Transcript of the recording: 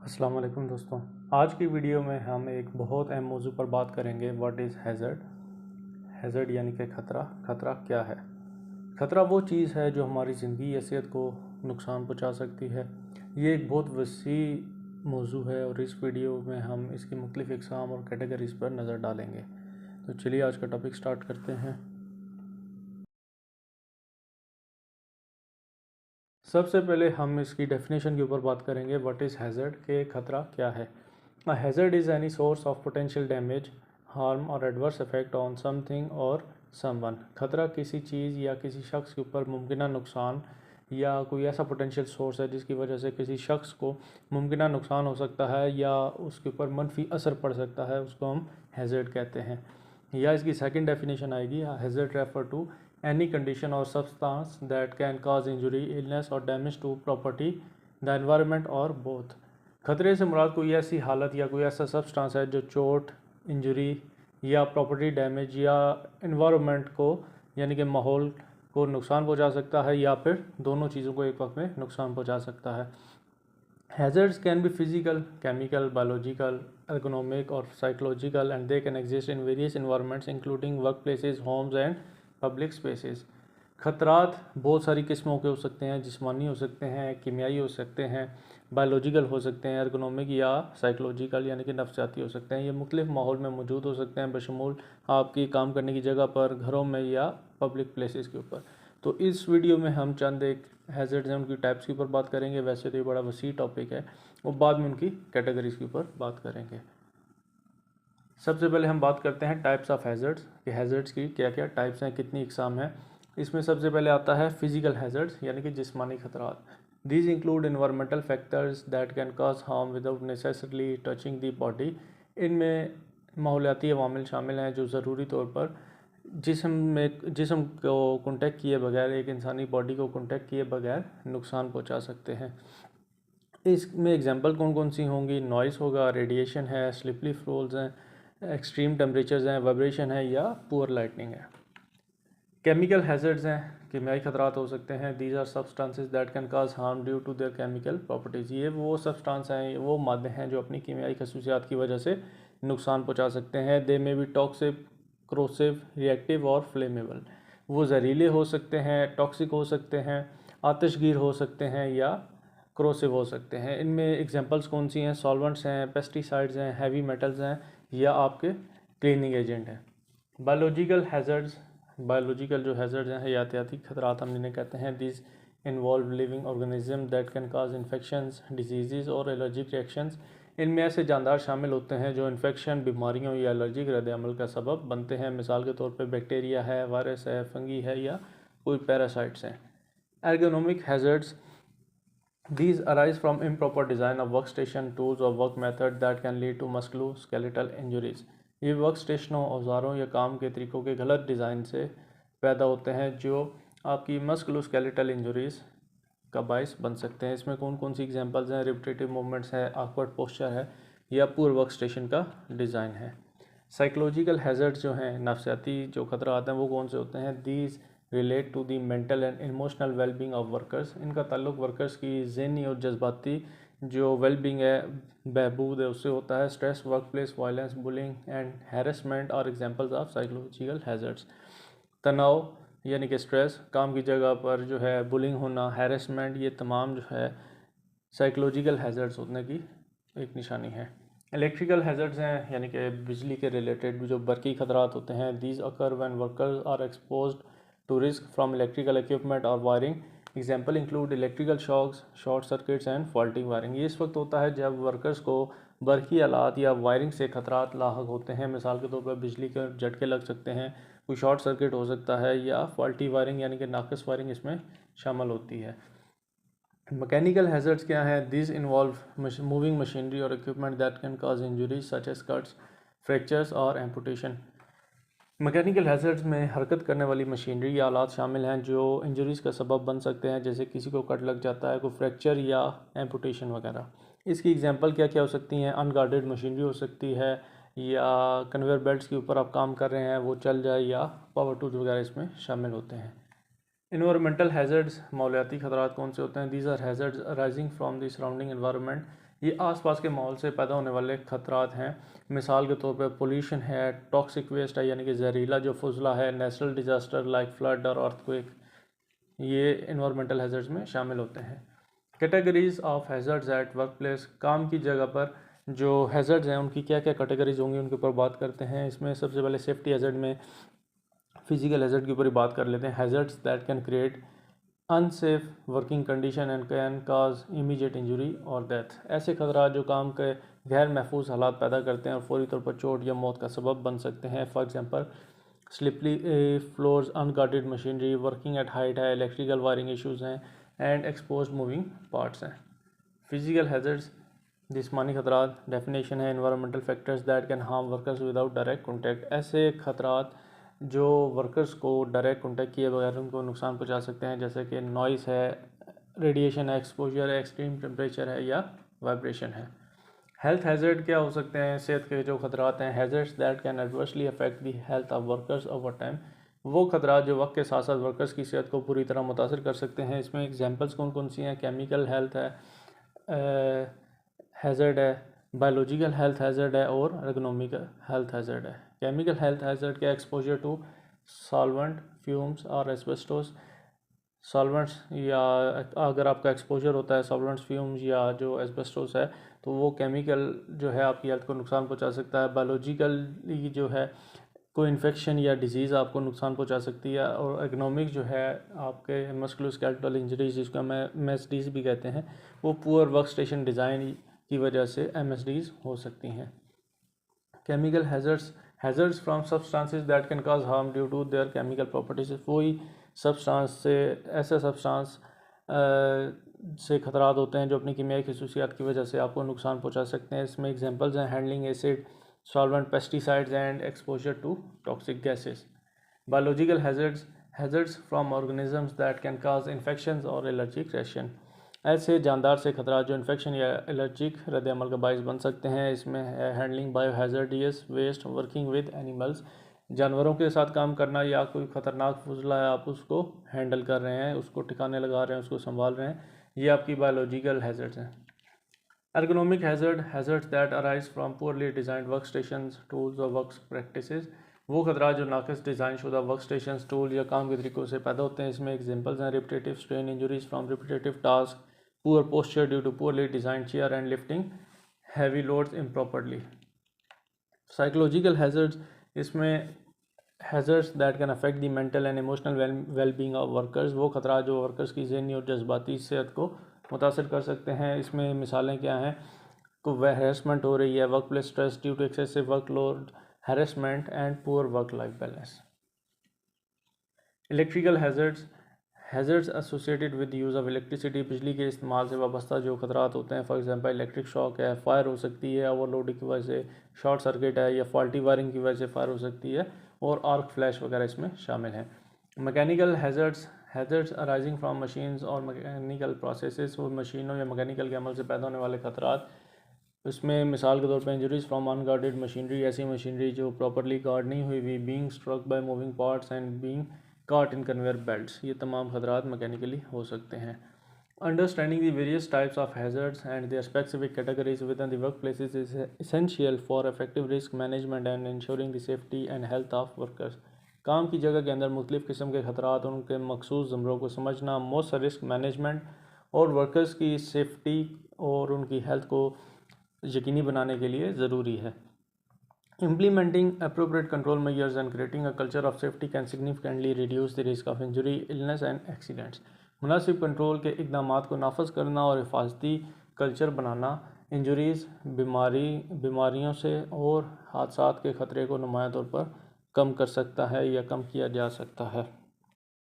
अस्सलाम वालेकुम दोस्तों। आज की वीडियो में हम एक बहुत अहम मौजू पर बात करेंगे। What is hazard. हैज़र्ड यानी कि ख़तरा। ख़तरा क्या है? ख़तरा वो चीज़ है जो हमारी ज़िंदगी या सेहत को नुकसान पहुंचा सकती है। ये एक बहुत वसी मौजू है और इस वीडियो में हम इसकी मुख्तलिफ़ इक़साम और कैटेगरीज़ पर नज़र डालेंगे। तो चलिए आज का टॉपिक स्टार्ट करते हैं। सबसे पहले हम इसकी डेफिनेशन के ऊपर बात करेंगे। व्हाट इज़ हैज़र्ड के ख़तरा क्या है। A hazard is any source of potential damage, harm or adverse effect on something or someone। खतरा किसी चीज़ या किसी शख्स के ऊपर मुमकिन नुकसान या कोई ऐसा पोटेंशियल सोर्स है जिसकी वजह से किसी शख्स को मुमकिन नुकसान हो सकता है या उसके ऊपर मनफी असर पड़ सकता है, उसको हम हैज़र्ड कहते हैं। या इसकी सेकंड डेफिनेशन आएगी, hazard refer to any condition or substance that can cause injury, illness or damage to property, the environment or both. खतरे से मुराद कोई ऐसी हालत या कोई ऐसा सब्सटेंस है जो चोट, इंजरी या प्रॉपर्टी डैमेज या इन्वायरमेंट को यानी कि माहौल को नुकसान पहुंचा सकता है या फिर दोनों चीज़ों को एक वक्त में नुकसान पहुंचा सकता है। Hazards can be physical, chemical, biological, ergonomic और psychological and they can exist in various environments including workplaces, homes and public spaces। खतरात बहुत सारी किस्मों के हो सकते हैं, जिस्मानी हो सकते हैं, कीमियाई हो सकते हैं, बायोलॉजिकल हो सकते हैं, ergonomic या साइकोलॉजिकल यानी कि नफ्सियाती हो सकते हैं। ये मुख्तलिफ माहौल में मौजूद हो सकते हैं, बशमूल आपकी काम करने की जगह पर, घरों में या पब्लिक प्लेसेस के ऊपर। तो इस वीडियो में हम चंद एक हैज़र्ड्स हैं उनकी टाइप्स के ऊपर बात करेंगे। वैसे तो ये बड़ा वसी टॉपिक है और बाद में उनकी कैटेगरीज के ऊपर बात करेंगे। सबसे पहले हम बात करते हैं टाइप्स ऑफ हैज़र्ड्स कि हैज़र्ड्स की क्या क्या टाइप्स हैं, कितनी इकसाम हैं। इसमें सबसे पहले आता है फिजिकल हैज़र्ड्स यानी कि जिस्मानी खतरात। These include environmental factors that can cause harm without necessarily touching the body. इनमें माहौलियाती अवामिल शामिल हैं जो ज़रूरी तौर पर जिस्म को कॉन्टेक्ट किए बगैर, एक इंसानी बॉडी को कॉन्टेक्ट किए बगैर नुकसान पहुंचा सकते हैं। इसमें एग्जांपल कौन कौन सी होंगी? नॉइस होगा, रेडिएशन है, स्लिपरी फ्लोर्स हैं, एक्सट्रीम टेम्परेचर्स हैं, वाइब्रेशन है या पुअर लाइटनिंग है। केमिकल हैज़र्ड्स हैं, कीमियाई खतरात हो सकते हैं। These are substances that can cause harm due to their chemical properties. ये वो सब्सटेंस हैं, वो मादे हैं जो अपनी कीमियाई खसूसियात की वजह से नुकसान पहुंचा सकते हैं। दे में भी टॉक्सिक, क्रोसिव, रिएक्टिव और फ्लेमेबल। वो जहरीले हो सकते हैं, टॉक्सिक हो सकते हैं, आतिशगीर हो सकते हैं या क्रोसिव हो सकते हैं। इनमें एग्जांपल्स कौन सी हैं? सॉल्वेंट्स हैं, पेस्टिसाइड्स हैं, हैवी मेटल्स हैं या आपके क्लीनिंग एजेंट हैं। बायोलॉजिकल हैज़र्ड्स, बायोलॉजिकल जो हैज़र्ड्स हैं, हयातियाती खतरात हम इन्हें कहते हैं। This involve living organism that can cause infections, disease और एलर्जिक रिएक्शंस। इनमें ऐसे जानदार शामिल होते हैं जो इन्फेक्शन, बीमारियों या एलर्जिक रद्द-ए-अमल का सबब बनते हैं। मिसाल के तौर पर बैक्टीरिया है, वायरस है, फंगी है या कोई पैरासाइट्स हैं। Ergonomic hazards, these arise from improper design of workstation, tools or work method that can lead to musculoskeletal injuries। ये वर्क स्टेशनों, औजारों या काम के तरीक़ों के गलत डिज़ाइन से पैदा होते हैं जो आपकी मस्कुलोस्केलेटल इंजरीज़ का बायस बन सकते हैं। इसमें कौन कौन सी एग्जांपल्स हैं? रिपीटेटिव मूवमेंट्स है, ऑकवर्ड पोस्चर है या पूर वर्क स्टेशन का डिज़ाइन है। साइकोलॉजिकल हैज़र्ड्स जो हैं, नफ्सियाती जो खतरा आते हैं, वो कौन से होते हैं? These relate to the mental and emotional wellbeing of workers. इनका ताल्लुक वर्कर्स की ज़हनी और जज्बाती जो वेलबींग है, बहबूद है, उससे होता है। Stress, work place violence, bullying and harassment are examples of psychological hazards. तनाव यानी कि स्ट्रेस, काम की जगह पर जो है बुलिंग होना, हैरेसमेंट, ये तमाम जो है साइकोलॉजिकल हैज़र्ड्स होने की एक निशानी है। इलेक्ट्रिकल हैज़र्ड्स हैं यानी कि बिजली के रिलेटेड जो बरकी खतरात होते हैं। These occur when workers are exposed to risk from electrical equipment or wiring। Example include electrical shocks, short circuits and faulting wiring. ये इस वक्त होता है जब वर्कर्स को बरकी आलात या वायरिंग से खतरात लाहक होते हैं। मिसाल के तौर पर बिजली के झटके लग सकते हैं, कोई शॉर्ट सर्किट हो सकता है या फॉल्टी वायरिंग यानी कि नाकस वायरिंग इसमें शामिल होती है। मैकेनिकल हैज़र्ड्स क्या हैं? दिस इन्वॉल्व मूविंग मशीनरी और equipment that can cause injuries such as cuts, fractures और एम्पुटेशन। मैकेनिकल हैज़र्ड्स में हरकत करने वाली मशीनरी या आलात शामिल हैं जो इंजरीज़ का सबब बन सकते हैं, जैसे किसी को कट लग जाता है, कोई फ्रैक्चर या एम्पुटेशन वगैरह। इसकी एग्जांपल क्या क्या हो सकती हैं? अनगार्डेड मशीनरी हो सकती है या कन्वेयर बेल्ट्स के ऊपर आप काम कर रहे हैं वो चल जाए या पावर टूल्स वगैरह इसमें शामिल होते हैं। इन्वायरमेंटल हैज़र्ड्स, माहौलियाती खतरात कौन से होते हैं? These are hazards arising from the surrounding environment. ये आसपास के माहौल से पैदा होने वाले खतरात हैं। मिसाल के तौर पर पोल्यूशन है, टॉक्सिक वेस्ट है यानी कि जहरीला जो फुजला है, नेचुरल डिजास्टर लाइक फ्लड और अर्थक्वेक, ये इन्वायरमेंटल हैज़र्ड्स में शामिल होते हैं। Categories of hazards at work place, काम की जगह पर जो हैज़र्ड्स हैं उनकी क्या क्या कैटेगरीज होंगी उनके ऊपर बात करते हैं। इसमें सबसे पहले सेफ्टी हैज़र्ड में फिजिकल हैज़र्ड के ऊपर ही बात कर लेते हैं। Hazards that can create unsafe working condition and can cause immediate injury और डेथ, ऐसे खतरा जो काम के गैर महफूज हालात पैदा करते हैं और फौरी तौर पर चोट या मौत का सबब बन सकते हैं। For example slippery floors, unguarded machinery, working at height है, इलेक्ट्रिकल वायरिंग इश्यूज़ हैं एंड एक्सपोज्ड मूविंग पार्ट्स हैं। फिजिकल हैज़र्ड्स जिस्मानी खतरात, डेफिनेशन है environmental factors that can harm workers without direct contact, ऐसे खतरात जो वर्कर्स को डायरेक्ट कॉन्टैक्ट किए बगैर उनको नुकसान पहुंचा सकते हैं, जैसे कि नॉइस है, रेडिएशन है, एक्सपोजर है, एक्सट्रीम टेम्परेचर है या वाइब्रेशन है। हेल्थ हैज़र्ड क्या हो सकते हैं, सेहत के जो खतरात हैं। Hazards that can adversely affect the health of workers over time, वो खतरात जो वक्त के साथ साथ वर्कर्स की सेहत को पूरी तरह मुतासर कर सकते हैं। इसमें एग्जांपल्स कौन कौन सी हैं, केमिकल हेल्थ है हैज़र्ड है, बायोलॉजिकल हेल्थ हैज़र्ड है और एर्गोनॉमिक हेल्थ हैज़र्ड है। केमिकल हेल्थ हैज़र्ड के एक्सपोजर टू सॉल्वेंट, फ्यूम्स और एस्बेस्टोस, सॉल्वेंट्स या अगर आपका एक्सपोजर होता है सॉल्वेंट्स, फ्यूम्स या जो एस्बेस्टोस है तो वो केमिकल जो है आपकी हेल्थ को नुकसान पहुंचा सकता है। बायोलॉजिकली जो है कोई इन्फेक्शन या डिजीज़ आपको नुकसान पहुंचा सकती है। और एर्गोनॉमिक जो है आपके मस्कुलोस्केलेटल इंजरीज जिसको हम MSDs भी कहते हैं, वो पुअर वर्क स्टेशन डिज़ाइन की वजह से MSDs हो सकती हैं। Chemical hazards from substances that can cause harm due to their chemical properties, कोई सब्सटेंस से ऐसे सब्सटेंस से खतरात होते हैं जो अपनी कीमियाई खसूसियात की वजह से आपको नुकसान पहुंचा सकते हैं। इसमें एग्जांपल्स हैं handling acid, solvent, pesticides and exposure to toxic gases. Biological hazards from organisms that can cause infections और एलर्जिक रिएक्शन, ऐसे जानदार से खतरा जो इन्फेक्शन या एलर्जिक रद्द-ए-अमल का बायस बन सकते हैं। इसमें है handling bio hazardous waste, working with animals, जानवरों के साथ काम करना या कोई ख़तरनाक फुजला है आप उसको हैंडल कर रहे हैं, उसको ठिकाने लगा रहे हैं, उसको संभाल रहे हैं, ये आपकी बायोलॉजिकल हैज़र्ड्स हैं। Ergonomic hazards that arise from poorly designed work stations, tools और वर्क प्रैक्टिसेस, वो खतरा जो नाक़िस डिज़ाइन शुदा वर्क स्टेशन, टूल या काम के तरीक़ों से पैदा होते हैं। इसमें एग्जांपल्स हैं repetitive strain injuries from repetitive task, poor posture due to poorly designed chair and lifting heavy loads improperly. Psychological hazards, इसमें hazards that can affect the mental and emotional wellbeing of workers, वो खतरा जो workers की ज़हनी और जज्बाती सेहत को मुतासर कर सकते हैं। इसमें मिसालें क्या हैं, कोई हैरेसमेंट हो रही है, work place stress due to excessive workload, harassment and poor work life balance. Electrical hazards associated with use of electricity, बिजली के इस्तेमाल से वाबस्ता जो खतरात होते हैं। फॉर एग्जांपल इलेक्ट्रिक शॉक है, फायर हो सकती है, ओवरलोडिंग की वजह से, शॉर्ट सर्किट है या फॉल्टी वायरिंग की वजह से फायर हो सकती है, और आर्क फ्लैश वगैरह इसमें शामिल हैं। Mechanical hazards arising from machines और मैकेनिकल प्रोसेसेस, वो मशीनों या मैकेनिकल के अमल से पैदा होने वाले खतरात। इसमें मिसाल के तौर पर इंजरीज फ्राम अनगार्डेड मशीनरी, ऐसी मशीनरी जो प्रॉपरली गार्ड नहीं हुई हुई, being struck by moving parts and being caught in conveyor belts, ये तमाम खतरात मैकेनिकली हो सकते हैं। Understanding the various types of hazards and there specific categories with in the work places is essential for effective risk management and ensuring the safety and health of workers. काम की जगह के अंदर मुख्तलिफ़ किस्म के खतरात और उनके मखसूस ज़मरों को समझना मौसर रिस्क मैनेजमेंट और वर्कर्स की सेफ्टी और उनकी हेल्थ को यकीनी बनाने के लिए ज़रूरी है। Implementing appropriate control measures and creating a culture of safety can significantly reduce the risk of injury, illness and accidents. मुनासिब कंट्रोल के इक़दामात को नाफज करना और हिफाजती कल्चर बनाना इंजरीज़, बीमारियों से और हादसात के ख़तरे को नुमाया तौर पर कम कर सकता है या कम किया जा सकता है।